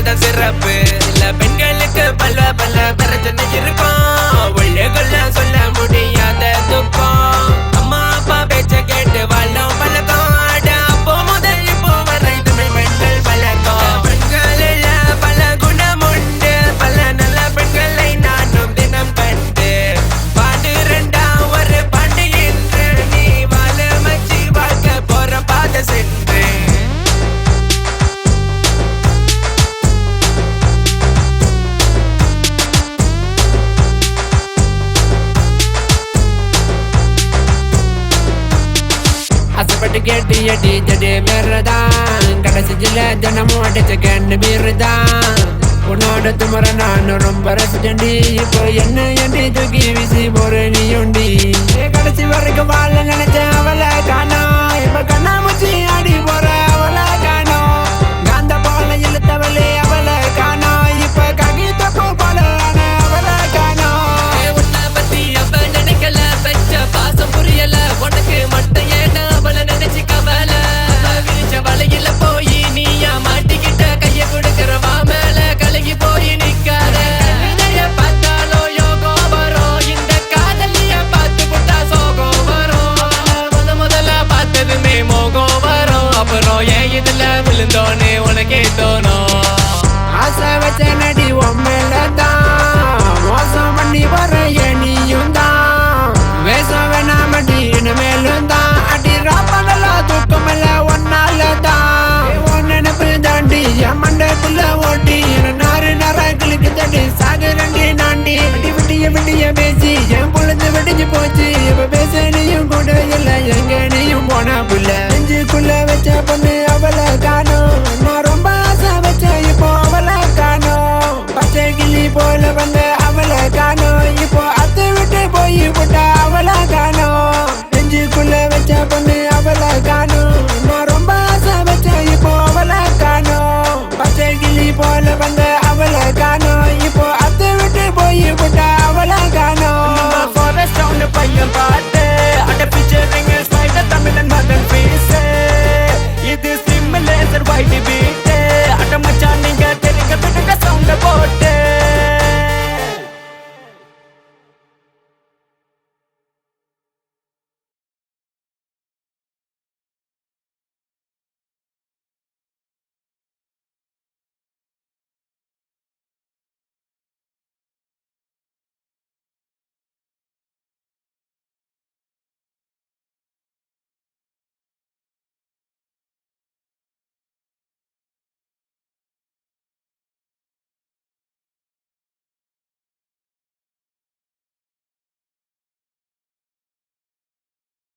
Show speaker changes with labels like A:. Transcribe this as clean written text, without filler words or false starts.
A: தான் சிறப்பு. சில பெண்களுக்கு பல பல பிரச்சனை இருக்கும், உள்ளுக்குள்ள சொல்ல முடியாத துக்கம். அம்மா அப்பா பேச்ச கேட்டு வாழும் பழக்கம், அப்போ முதல் இப்போ வரை தமிழ் பெண்கள் பழக்கம். பெண்களில் பல குணம் உண்டு, பல நல்ல பெண்களை நானும் தினம் கண்டு பாண்டு ரெண்டாம் ஒரு பாண்டு என்று நீ வாழ மச்சி வாழ்க்கை போற பாத சென்று. ஆசைப்பட்டு கேட்டு எட்டி ஜடி வேறதான், கடைசியில் தினமும் அடிச்ச கேண்டு மீறுதான். உன்னோட துமர நானும் ரொம்ப ரசிச்சண்டி, இப்போ என்ன எண்டி தூக்கி வீசி போற நீ உண்டி. கடைசி வரைக்கும் வாழ நினைச்ச அவளை காணோம், இப்ப கண்ணா முச்சி ஆடி போற அவளை காணோம். காந்த போல இழுத்தவளே அவளை காணோம், இப்ப ககி தப்பு போல அவளை காணோம். உன்னை பத்தி அவ நினைக்கல, பெற்ற பாசம் புரியல, உனக்கு மட்டும் ஏன்னா அவளை நினைச்சு கவல. விரிச்ச வலையில போய் நீயா மாட்டிக்கிட்ட, கைய கொடுக்கிறவா மேல கலகி போய் நிக்காத. இதைய பார்த்தாலோ யோகம் வரும், இந்த காதலிய பார்த்து விட்டா சோகம் வரும். முதல்ல பார்த்ததுமே மோகம் வரும், அப்புறம் ஏன் இதுல விழுந்தோன்னு உனக்கே தோணும். ஆசை வச்ச நடி உண்மையில்தான், மோசம் பண்ணி வர நீயும் தான். வேஷம் வேணாமடி இனிமேலும் தான், அடி ராப்பனலா தூக்கமில்ல ஒன்னால தான். உன் நினைப்பு தாண்டி என் மண்டத்துல ஓட்டி, நாறு நாராக்களுக்கு தட்டி சாகுறண்டி நாண்டி. விடிய விடிய பேசி என் பொழுது விடிஞ்சு போச்சு, இப்ப பேச நீயும் கூட இல்ல, எங்க நீயும் போனா புள்ள. நெஞ்சுக்குள்ள வச்ச பொண்ணு